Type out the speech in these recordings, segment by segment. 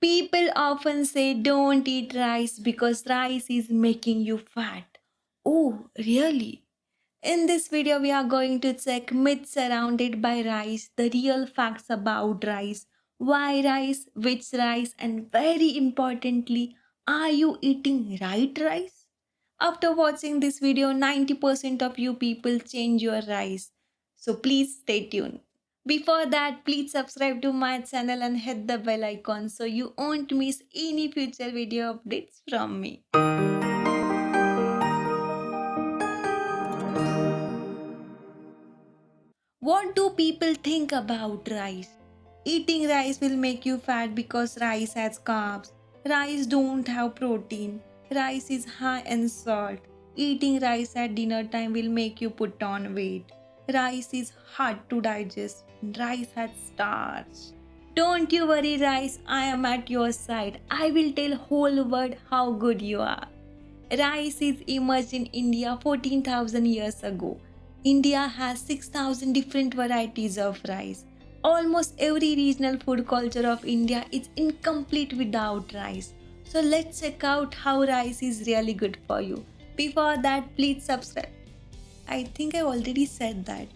People often say don't eat rice because rice is making you fat. Oh, really? In this video, we are going to check myths surrounded by rice, the real facts about rice, why rice, which rice, and very importantly, are you eating right rice? After watching this video, 90% of you people change your rice. So please stay tuned. Before that, please subscribe to my channel and hit the bell icon so you won't miss any future video updates from me. What do people think about rice? Eating rice will make you fat because rice has carbs. Rice don't have protein. Rice is high in salt. Eating rice at dinner time will make you put on weight. Rice is hard to digest. Rice has starch. Don't you worry, rice. I am at your side. I will tell whole world how good you are. Rice is emerged in India 14,000 years ago. India has 6,000 different varieties of rice. Almost every regional food culture of India is incomplete without rice. So let's check out how rice is really good for you. Before that, please subscribe. I think I already said that.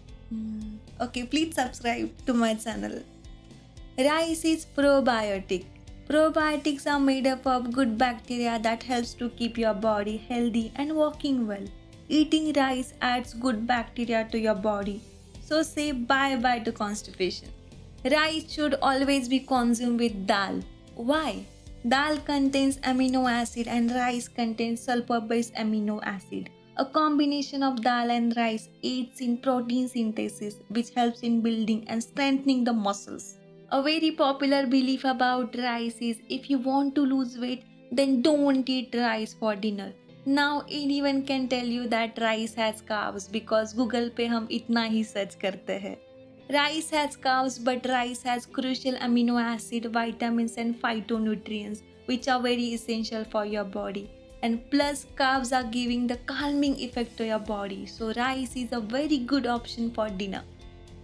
Okay, please subscribe to my channel. Rice is probiotic. Probiotics are made up of good bacteria that helps to keep your body healthy and working well. Eating rice adds good bacteria to your body. So say bye bye to constipation. Rice should always be consumed with dal. Why? Dal contains amino acid and rice contains sulfur-based amino acid. A combination of dal and rice aids in protein synthesis, which helps in building and strengthening the muscles. A very popular belief about rice is if you want to lose weight, then don't eat rice for dinner. Now anyone can tell you that rice has carbs because Google पे हम इतना ही search करते हैं. Rice has carbs, but rice has crucial amino acid, vitamins, and phytonutrients, which are very essential for your body. And plus, carbs are giving the calming effect to your body. So, rice is a very good option for dinner.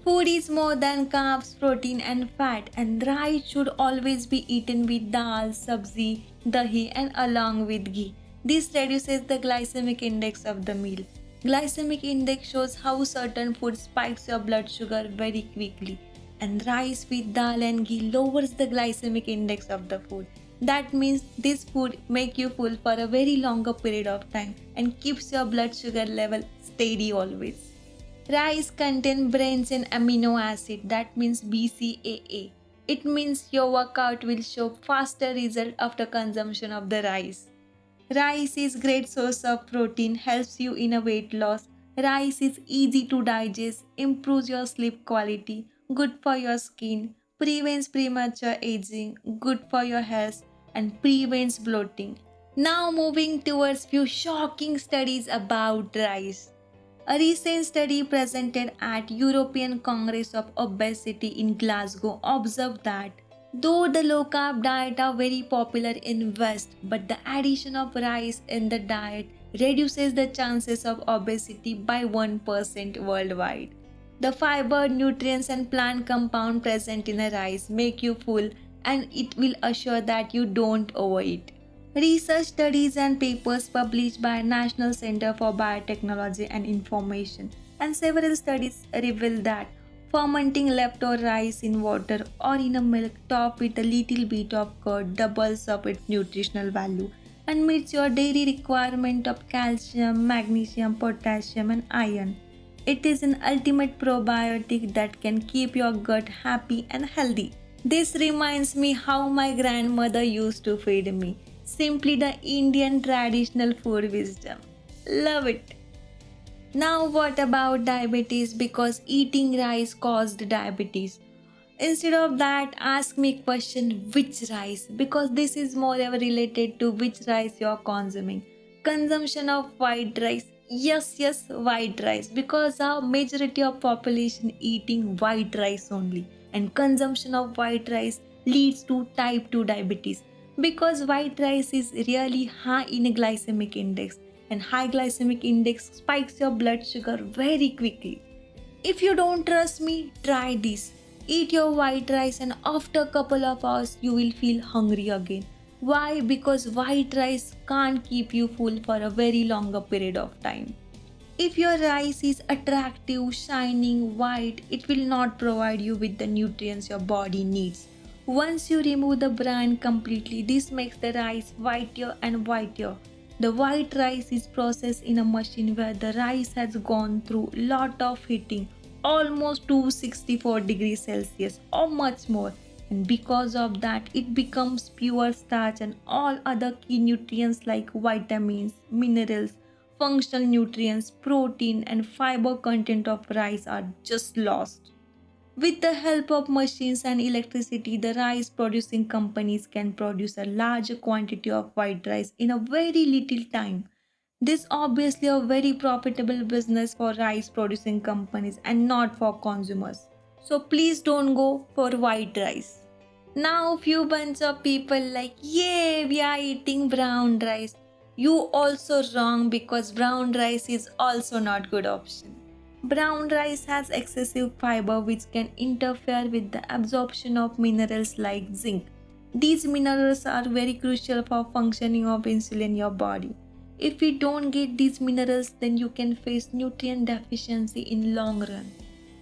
Food is more than carbs, protein, and fat, and rice should always be eaten with dal, sabzi, dahi, and along with ghee. This reduces the glycemic index of the meal. Glycemic index shows how certain food spikes your blood sugar very quickly, and rice with dal and ghee lowers the glycemic index of the food. That means this food make you full for a very longer period of time and keeps your blood sugar level steady always. Rice contains branched in amino acid, that means BCAA. It means your workout will show faster result after consumption of the rice. Rice is great source of protein, helps you in a weight loss. Rice is easy to digest, improves your sleep quality, good for your skin, prevents premature aging, good for your health, and prevents bloating. Now moving towards few shocking studies about rice. A recent study presented at European Congress of Obesity in Glasgow observed that though the low carb diet are very popular in West, but the addition of rice in the diet reduces the chances of obesity by 1% worldwide. The fiber, nutrients and plant compound present in a rice make you full and it will assure that you don't overeat. Research studies and papers published by National Center for Biotechnology and Information and several studies reveal that fermenting leftover rice in water or in a milk topped with a little bit of curd doubles up its nutritional value and meets your daily requirement of calcium, magnesium, potassium and iron. It is an ultimate probiotic that can keep your gut happy and healthy. This reminds me how my grandmother used to feed me. Simply the Indian traditional food wisdom. Love it. Now, what about diabetes? Because eating rice caused diabetes. Instead of that, ask me question which rice because this is more ever related to which rice you are consuming. Consumption of white rice. Yes, white rice because a majority of population eating white rice only and consumption of white rice leads to type 2 diabetes because white rice is really high in glycemic index and high glycemic index spikes your blood sugar very quickly. If you don't trust me, try this. Eat your white rice and after a couple of hours you will feel hungry again. Why? Because white rice can't keep you full for a very longer period of time. If your rice is attractive, shining, white, it will not provide you with the nutrients your body needs. Once you remove the bran completely, this makes the rice whiter and whiter. The white rice is processed in a machine where the rice has gone through lot of heating, almost 264 degrees Celsius or much more. And because of that, it becomes pure starch and all other key nutrients like vitamins, minerals, functional nutrients, protein, and fiber content of rice are just lost. With the help of machines and electricity, the rice producing companies can produce a large quantity of white rice in a very little time. This obviously a very profitable business for rice producing companies and not for consumers. So please don't go for white rice. Now few bunch of people like, yay, we are eating brown rice. You also wrong because brown rice is also not good option. Brown rice has excessive fiber which can interfere with the absorption of minerals like zinc. These minerals are very crucial for functioning of insulin in your body. If you don't get these minerals, then you can face nutrient deficiency in long run.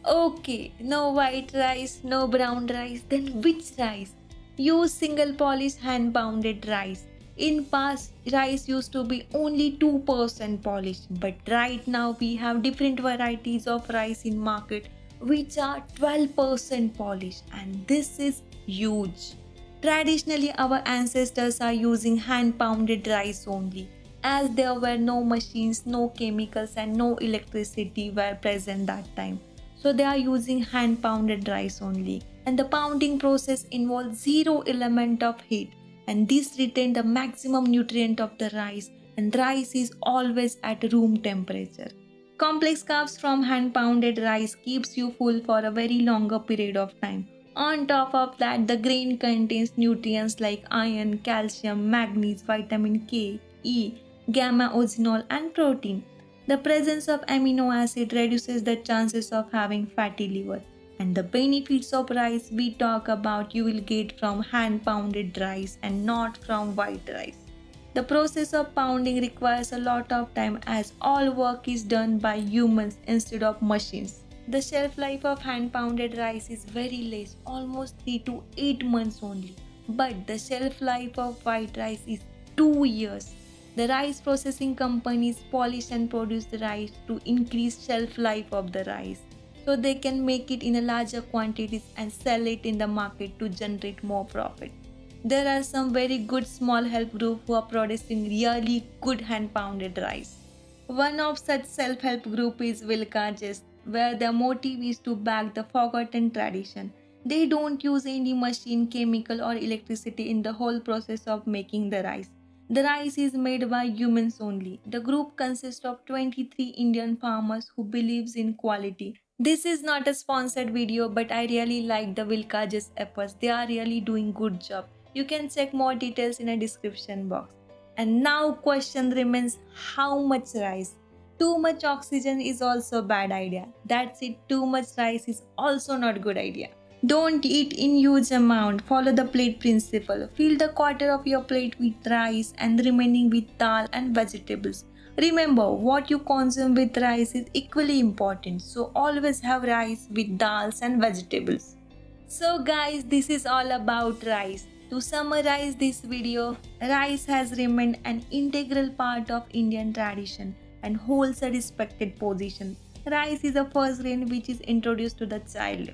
Okay, no white rice, no brown rice, then which rice? Use single polish hand pounded rice. In past, rice used to be only 2% polished, but right now we have different varieties of rice in market which are 12% polished, and this is huge. Traditionally, our ancestors are using hand pounded rice only, as there were no machines, no chemicals, and no electricity were present that time. So they are using hand pounded rice only. And the pounding process involves zero element of heat, and this retains the maximum nutrient of the rice, and rice is always at room temperature. Complex carbs from hand pounded rice keeps you full for a very longer period of time. On top of that, the grain contains nutrients like iron, calcium, magnesium, vitamin K, E, gamma oxinol, and protein. The presence of amino acid reduces the chances of having fatty liver. And the benefits of rice we talk about you will get from hand pounded rice and not from white rice. The process of pounding requires a lot of time as all work is done by humans instead of machines. The shelf life of hand pounded rice is very less, almost 3 to 8 months only. But the shelf life of white rice is 2 years. The rice processing companies polish and produce the rice to increase shelf life of the rice, so they can make it in a larger quantities and sell it in the market to generate more profit. There are some very good small help groups who are producing really good hand pounded rice. One of such self-help group is Villages, where their motive is to back the forgotten tradition. They don't use any machine, chemical or electricity in the whole process of making the rice. The rice is made by humans only. The group consists of 23 Indian farmers who believes in quality. This is not a sponsored video, but I really like the Villages efforts. They are really doing good job. You can check more details in a description box. And now question remains, how much rice? Too much oxygen is also a bad idea. That's it, too much rice is also not good idea. Don't eat in huge amount. Follow the plate principle. Fill the quarter of your plate with rice and remaining with dal and vegetables. Remember, what you consume with rice is equally important. So always have rice with dals and vegetables. So guys, this is all about rice. To summarize this video, rice has remained an integral part of Indian tradition and holds a respected position. Rice is the first grain which is introduced to the child.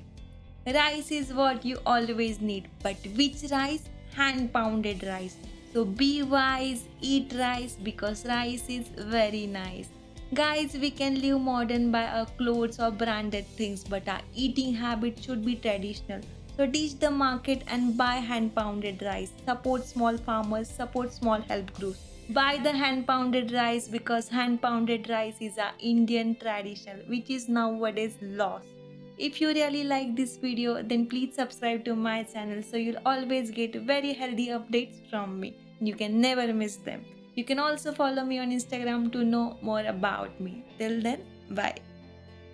Rice is what you always need, but which rice? Hand pounded rice. So be wise, eat rice because rice is very nice. Guys, we can live modern by our clothes or branded things, but our eating habit should be traditional. So ditch the market and buy hand pounded rice. Support small farmers, support small help groups. Buy the hand pounded rice because hand pounded rice is our Indian tradition which is nowadays lost. If you really like this video, then please subscribe to my channel so you'll always get very healthy updates from me. You can never miss them. You can also follow me on Instagram to know more about me. Till then, bye.